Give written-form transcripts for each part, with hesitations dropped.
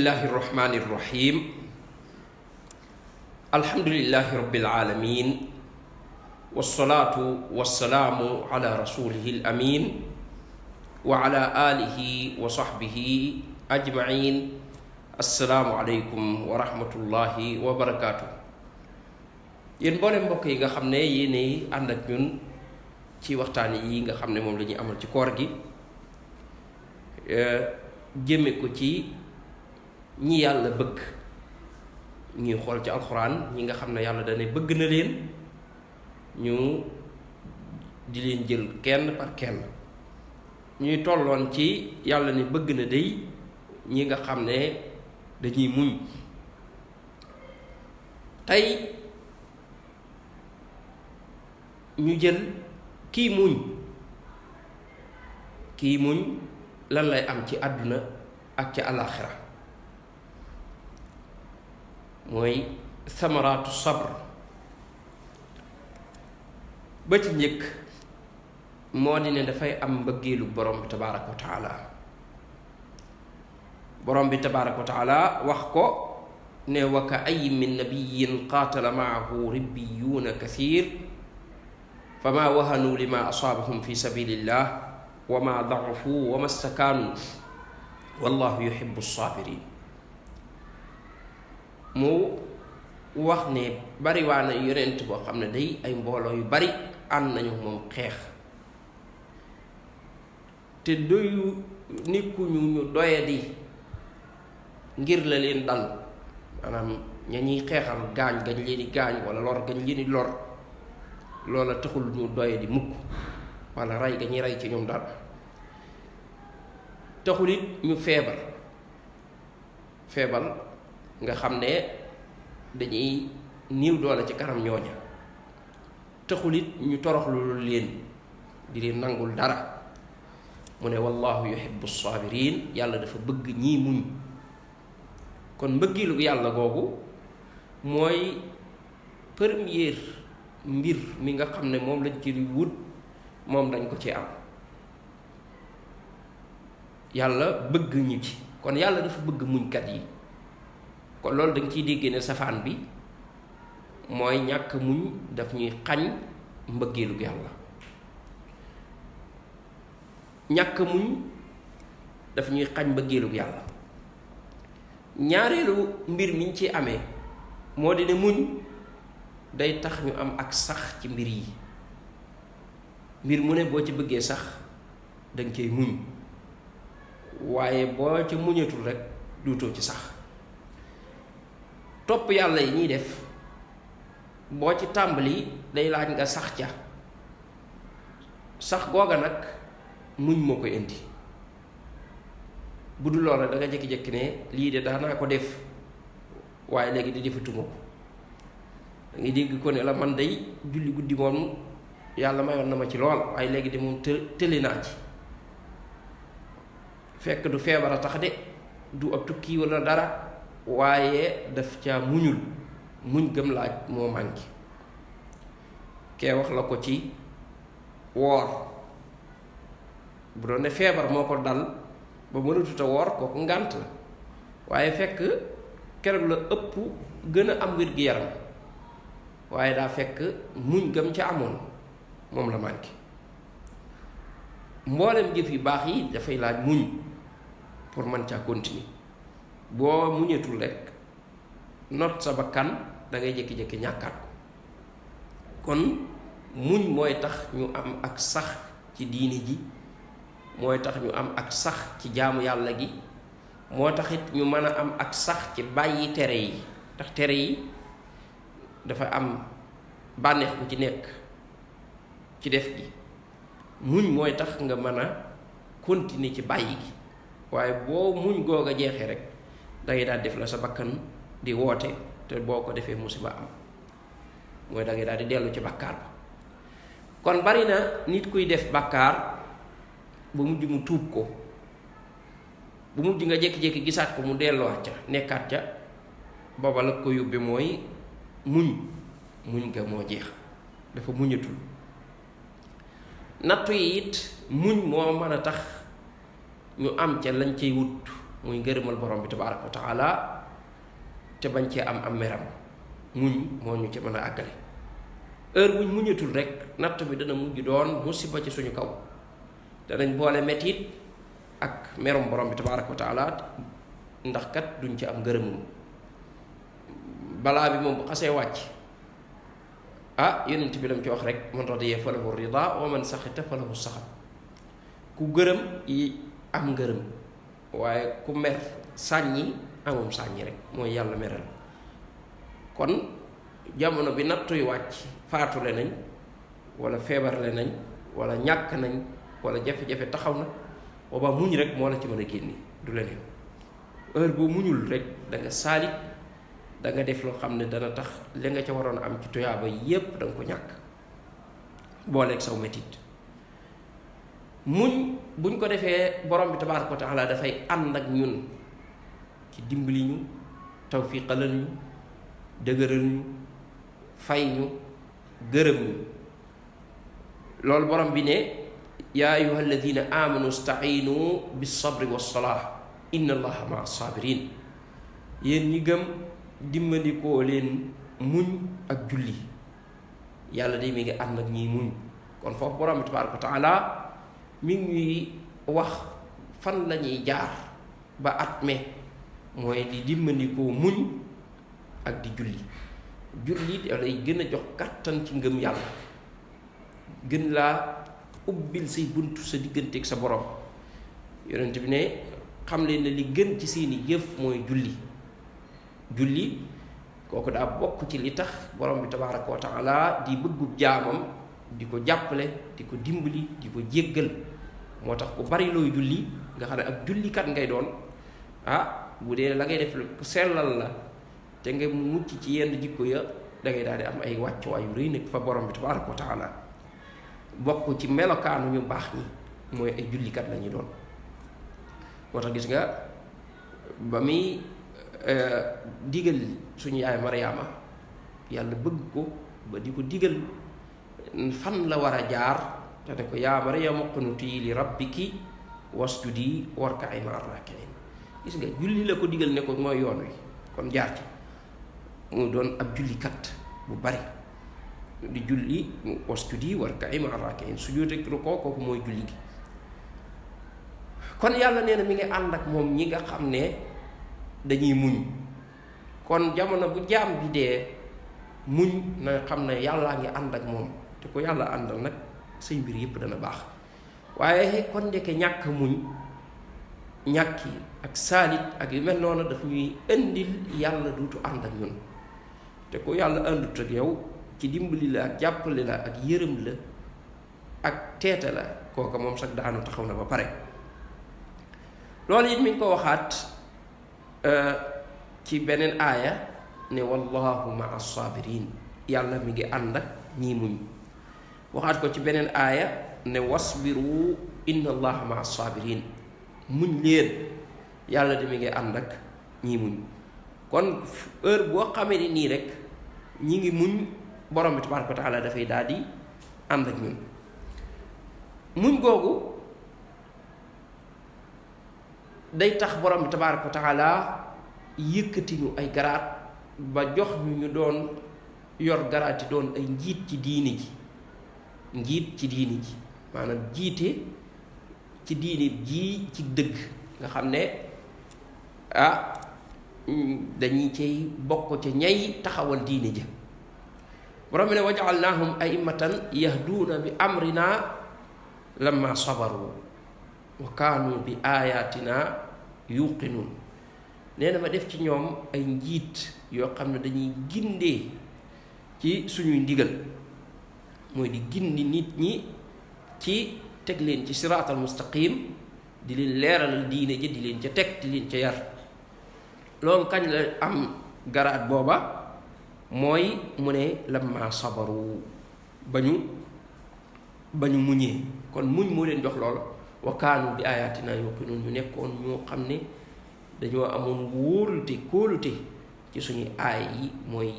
bismillahi irrahmani irrahim alhamdulillahi rabbil alamin wassalatu wassalaamu ala rasulihi al amin wa ala alihi wa sahbihi ajmain. Assalaamu aleykum wa rahmatullahi wa barakaatu. Yéen mboolem mbokk yi nga xam ne yéenay ànd ak ñun ci waxtaan yi nga xam ne moom la ñuy amal ci koor gi jëme ko ci ñi yàlla bëgg, ñuy xool ci alxuraan ñi nga xam ne yàlla dana bëgg na leen, ñu di leen jël kenn par kenn. ñuy tolloon ci yàlla ne bëgg na day ñi nga xam ne dañuy muñ. tey ñu jël kii muñ lan lay am ci àdduna ak ci alaaxira, mooy samaraatu sabr. ba ci njëkk moo di ne dafay am mbëggeelu borom bi tabaaraka wa taala. borom bi tabaaraka wa taala wax ko ne wa ka ay min nabiyin qaatala maahu ribbiyuuna kasiir fa maa wahanuu lima asaabahum fi sabilillah wa maa da'ufuu wa ma stakaanuu wallahu yuhibbu saabiriin. mu wax ne bari waa na yonent boo xam ne day ay mbooloo yu bari ànd nañu moom xeex, te doyu nekkuñu ñu doyadi ngir la leen dal, maanaam ña ñuy xeexal gaañ gañ leen di gaañ wala lor gañ leen di lor, loola taxul ñu doyadi mukk, wala rey ga ñuy rey ci ñoom dal taxul it ñu feebar nga xam ne dañuy niiw doole ci kanam ñooña, taxul it ñu toroxlu leen di leen nangul dara. mu ne wallahu yuhibbu saabiriin, yàlla dafa bëgg ñii muñ. kon mbëggeelu yàlla googu mooy premier mbir mi nga xam ne moom lañ ci wut, moom dañ ko ci am. yàlla bëgg ñi ci, kon yàlla dafa bëgg muñkat yi. kon loolu dañ ciy déggee ne safaan bi mooy ñàkk muñ daf ñuy xañ mbëggeelu yàlla. ñàkk muñ daf ñuy xañ mbëggeelu yàlla. ñaareelu mbir miñ ci amee moo di ne muñ day tax ñu am ak sax ci mbir yi. mbir mu ne boo ci bëggee sax danga cay muñ, waaye boo ca muñatul rekk duutoo ci sax. topp yàlla yi ñuy def boo ci tàmbali day laaj nga sax ca, sax googa nag muñ moo koy indi. bu dul loola da nga jékki-jékki ne lii de daanaa ko def waaye léegi di defatuma ko. da ngay dégg ko ne la man day julli guddi moom yàlla mayoon na ma ci lool waaye léegi de moom tëli naa ci. fekk du feebar a tax de, du ab tukki walla dara, waaye daf ca muñul. muñ gëm laaj moo manqué. kee wax la ko ci woor. bu doon ne feebar moo ko dal ba mënatut a woor kooku ngànt la, waaye fekk keroog la ëpp gën a am wér-gi-yaram, waaye daa fekk muñ gëm ca amoon moom la manqué. mboolem jëf yu baax yi dafay laaj muñ pour mën caa continuer. boo muñetul rekk not sa bakkan da ngay jékki-jékki ñàkkaat ko. kon muñ mooy tax ñu am ak sax ci diini ji, mooy tax ñu am ak sax ci jaamu yàlla gi, moo tax it ñu mën a am ak sax ci bàyyi tere yi, ndax tere yi dafa am bànneex bu ci nekk ci def gi. muñ mooy tax nga mën a continuer ci bàyyi gi, waaye boo muñ goog a jeexee rek dangay daal def la sa bakkan di woote, te boo ko defee musiba am, mooy dangay daal di dellu ci bàkkaar ba. kon bari na nit kuy def bàkkaar ba mujj mu tuub ko, bu mujj nga jékki-jékki gisaat ko mu delluwaat ca nekkaat ca. booba la ko yóbbe mooy muñ nga moo jeex, dafa muñatul. nattu yi it muñ moo mën a tax ñu am ca lañ cay wut, muy ngërëmal borom bi tabaaraka wa taala te bañ cee am meram muñ moo ñu ci mën a àggale heure buñ muñatul rek natt bi dana mujj doon musiba ci suñu kaw danañ boole metit ak merum borom bi tabaaraka wa taala ndax kat duñ ci am ngërëmum balaa bi moom bu xasee wàcc yonent bi lam ci wax rek man radiya falahu rida wa man saxita falahu saxat ku gërëm yi am ngërëm waaye ku mer sàññi amum sàññi rek mooy yàlla meral kon jamono bi nattuy wàcc faatule nañ wala feebarle nañ wala ñàkk nañ wala jafe-jafe taxaw na booba muñ rek moo la ci mën a génni du leneen heure boo muñul rek da nga saalit da nga def loo xam ne dana tax li nga ca waroon a am ci tuyaaba yépp da nga ko ñàkk booleeg saw metit muñ buñ ko defee borom bi tabaaraka wa taala dafay ànd ak ñun ci dimbali ñu tawfiqalal ñu dëgëral ñu fay ñu gërëm ñu loolu borom bi ne yaa ayuha alladina amanu stainu bisabri wassalah inna allaha maa sabirin yéen ñi gëm dimbandikoo leen muñ ak julli yàlla de mi ngi ànd ak ñiy muñ kon foofu borom bi tabaaraka wa taala mi ngi ñuy wax fan lañuy jaar ba at me mooy di dimbandikoo muñ ak di julli da lay gën a jox kàttan ci ngëm yàlla gën laa ubbil say buntu sa digganteeg sa borom yonent bi ne xam leen ne li gën ci seeni jëf mooy julli kooku daa bokk ci li tax borom bi tabaaraka wa taala di bëggub jaamam di ko jàppale di ko dimbali di ko jéggal moo tax ku bari looy julli nga xam ne ab jullikat ngay doon bu dee la ngay def sellal la te nga mucc ci yenn jikko ya da ngay daal di am ay wàccuwaay yu rëy nag fa borom bi tabaaraka wa taala bokk ci melokaanu ñu baax ñi mooy ay jullikat lañuy doon moo tax gis nga ba muy digal suñu yaay Mariama yàlla bëgg ko ba di ko digal fan la war a jaar te ne ko yaa Mariama uqnutii li rabbiki wasjudi warka'i ma'a raaki'iin gis nga julli la ko digal ne ko mooy yoon wi kon jaar ci mu doon ab jullikat bu bari di julli wasjudi warka'i ma'a raaki'iin sujjóot ak rukkoo kooku mooy julli gi kon yàlla nee na mi ngi ànd ak moom ñi nga xam ne dañuy muñ kon jamono bu jaam bi dee muñ na xam ne yàllaa ngi ànd ak moom te ko yàlla àndal nag say mbir yépp dana baax waaye kon ndeke ñàkk muñ ñàkki ak saalit ak yu mel noonu daf ñuy indil yàlla duutu ànd ak ñun te ko yàlla àndut ak yow ci dimbali la ak jàppale la ak yërëm la ak teete la kooka moom sax daanu taxaw na ba pare loolu it mi ngi ko waxaat ci beneen aaya ne wallahu maa sabirin yàlla mi ngi ànd ak ñii muñ waxaat ko ci beneen aaya ne wasbiru inna allaha maa sabirin muñ leen yàlla de mi ngi ànd ak ñii muñ kon heure boo xamee ni nii rek ñi ngi muñ borom bi tabaaraka wa taala dafay daal di ànd ak ñun muñ googu day tax borom bi tabaaraka wa taala yëkkati ñu ay garaat ba jox ñu doon yor garaati doon ay njiit ci diini ji maanaam jiite ci diini ji ci dëgg nga xam ne dañuy cay bokk ca ñay taxawal diini ja borom bi ne waja'alnaahum a'immatan yahduuna bi amrina lamma sabaru wa kaanu bi ayatina yuqinuun nee na ma def ci ñoom ay njiit yoo xam ne dañuy gindee ci suñuy ndigal mooy di gindi nit ñi ci teg leen ci siraatal mustaqim di leen leeralal diine ja di leen ca teg di leen ca yar loolu kañ la am garaat booba mooy mu ne lamma sabaru ba ñu muñee kon muñ moo leen jox loolu wa kaanu bi ayatina yuqinuun ñu nekkoon ñoo xam ne dañoo amoon kóolute ci suñuy aay yi mooy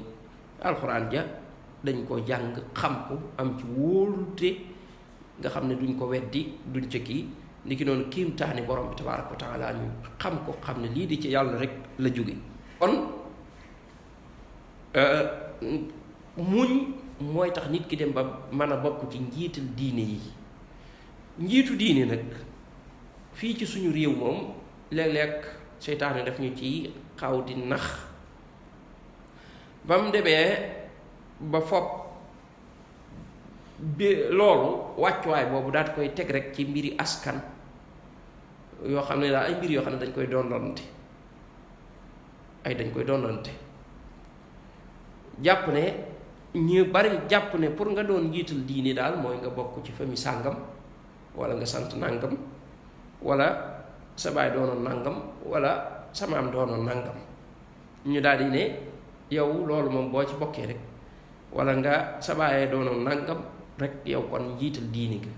alxuraan ja dañ ko jàng xam ko am ci wóolute nga xam ne duñ ko weddi duñ ca kii niki noonu kiimtaani borom bi tabaaraka wa taala ñu xam ko xam ne lii di ci yàlla rek la jóge kon muñ mooy tax nit ki dem ba mën a bokk ci njiital diine yi njiitu diine nag fii ci suñu réew moom léeg-léeg seytaane daf ñu ci xaw di nax ba mu demee ba fopp bi loolu wàccuwaay boobu daal di koy teg rek ci mbiri askan yoo xam ne daal ay mbir yoo xam ne dañ koy doonante dañ koy doonante jàpp ne ñu bari jàpp ne pour nga doon njiital diine daal mooy nga bokk ci famille sàngam wala nga sant nàngam wala sa baay doonoon nàngam wala sa maam doonoon nàngam ñu daal di ne yow loolu moom boo ci bokkee rek wala nga sa baay doonoon nàngam rek yow kon njiital diine gi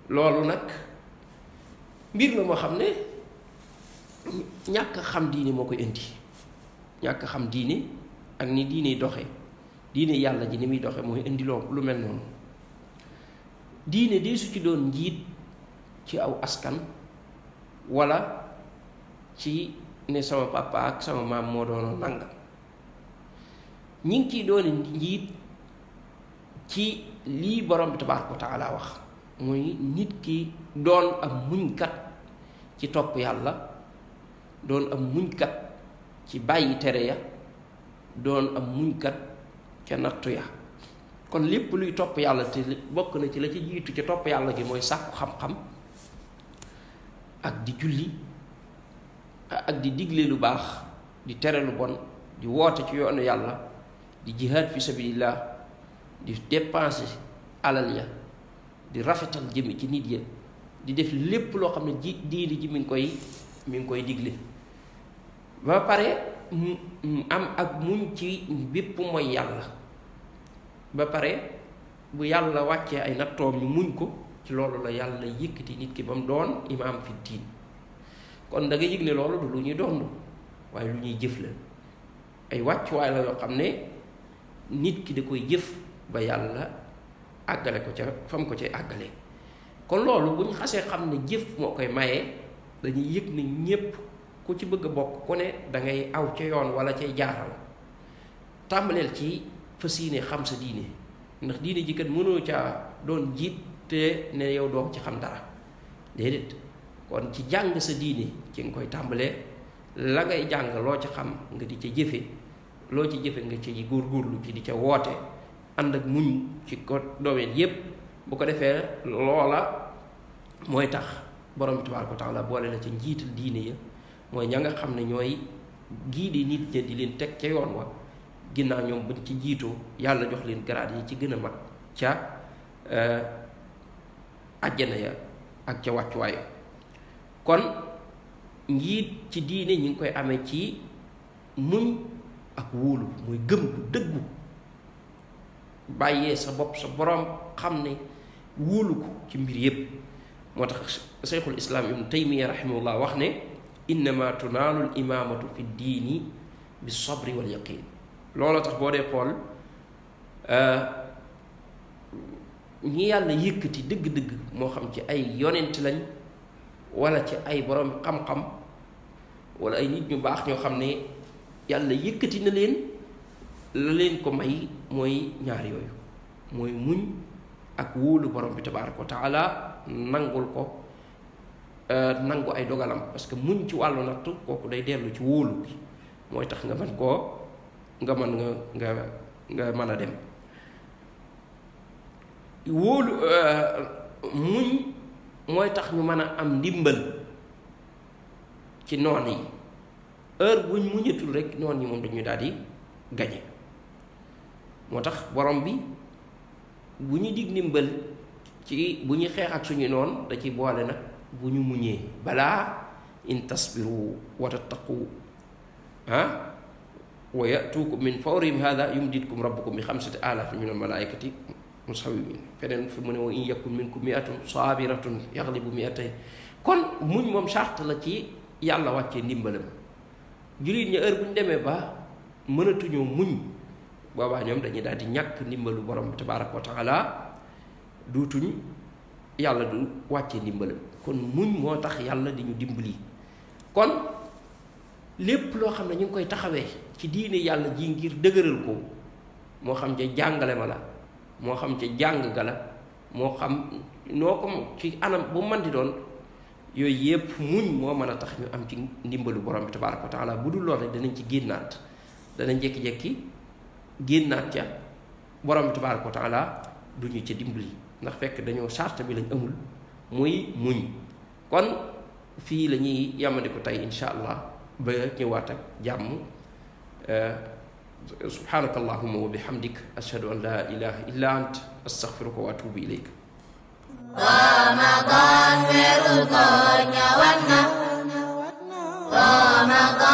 loolu nag mbir la moo xam ne ñàkk xam diine moo koy indi ñàkk xam diine ak ni diine doxe diine yàlla ji ni muy doxe mooy indi loo lu mel noonu diine di su ci doon njiit ci aw askan wala ci ne sama papa ak sama maam moo doonoon nangam ñi ngi ciy doon njiit ci lii borom bi tabaaraka wa taala wax muy nit ki doon am muñkat ci topp yàlla doon am muñkat ci bàyyi tere ya doon am muñkat ca nattu ya kon lépp luy topp yàlla te bokk na ci la ci jiitu ca topp yàlla gi mooy sàkku xam-xam ak di julli ak di digle lu baax di tere lu bon di woote ci yoonu yàlla di jihaad fi sabilillah di dépenser alal ya di rafetal jëme ci nit ya di def lépp loo xam ne diini ji mi ngi koy digle ba pare am ak muñ ci bépp mooy yàlla ba pare bu yàlla wàccee ay nattoom ñu muñ ko ci loolu la yàlla yëkkati nit ki ba mu doon imaam fi diin kon da nga yëg ne loolu du lu ñuy doon waaye lu ñuy jëf la ay wàccuwaay la yoo xam ne nit ki da koy jëf ba yàlla àggale ko ca fam ko cay àggale kon loolu bu ñu xasee xam ne jëf moo koy maye dañuy yëg ne ñépp ku ci bëgg a bokk ku ne da ngay aw ca yoon wala cay jaaral tàmbaleel ci fas yéene xam sa diine ndax diine ji kat mënoo caa doon jiit te ne yow doom ci xam dara déedéet kon ci jàng sa diine ci nga koy tàmbalee la ngay jàng loo ci xam nga di ca jëfe loo ci jëfe nga ci góorgóorlu ci di ca woote ànd ak muñ ci ko doomeen yépp bu ko defee loola mooy tax borom bi tabaaraka wa taala boole la ca njiital diine ya mooy ña nga xam ne ñooy giide nit ña di leen teg ca yoon wa ginnaaw ñoom buñ ci jiitoo yàlla jox leen grade yi ci gën a mag ca àjjana ya ak ca wàccuwaay kon njiit ci diine ñi ngi koy amee ci muñ ak wóolu muy gëm gu dëggu bàyyee sa bopp sa borom xam ne wóolu ko ci mbir yépp moo tax Cheikhul Islam Ibn Taymiya rahimahullah wax ne innama tunaalul imaamatu fi diini bi sabri wal yaqin looloo tax boo dee xool ñi yàlla yëkkati dëgg-dëgg moo xam ci ay yonent lañ wala ci ay borom xam-xam wala ay nit ñu baax ñoo xam ne yàlla yëkkati na leen la leen ko may mooy ñaar yooyu mooy muñ ak wóolu borom bi tabaaraka wa taala nangul ko nangu ay dogalam parce que muñ ci wàllu nattu kooku day dellu ci wóolu bi mooy tax nga mën koo nga mën a dem wóolu muñ mooy tax ñu mën a am ndimbal ci noon yi heure buñ muñatul rek noon yi moom dañuy daal di gañe moo tax borom bi bu ñu dig ndimbal ci bu ñuy xeex ak suñu noon da ci boole nag bu ñu muñee balaa in tasbiru wa tattaqu wa yatuukum min fawrihim hada yumditkum rabbukum bi 5,000 min al-malaikati musawimin feneen fi mu ne wa in yakun minkum mi'atun sabiratun yaghlibu mi'atayn kon muñ moom charte la ci yàlla wàccee ndimbalam jullit ñi heure bu ñu demee ba mënatuñoo muñ boobaa ñoom dañuy daal di ñàkk ndimbalu borom bi tabaaraka wa taala duutuñ yàlla du wàcce ndimbalam kon muñ moo tax yàlla di ñu dimbali kon lépp loo xam ne ñu ngi koy taxawee ci diine yàlla ji ngir dëgëral ko moo xam ca jàngale ma la moo xam ca jàng ga la moo xam noo ko ci anam bu man di doon yooyu yépp muñ moo mën a tax ñu am ci ndimbalu borom bi tabaaraka wa taala bu dul lool rek danañ ci génnaat danañ jékki-jékki génnaat ca borom bi tabaaraka wa taala du ñu ca dimbali ndax fekk dañoo charte bi lañ amul muy muñ kon fii la ñuy yamandi ko tey insha allah ba ñëwaat ak jàmm subhanaka allahumma wa bihamdik ashhadu an la ilaha illa ant astaghfiruka wa atubu ilayk Ramadan weeru koor ñëwaat na Ramadan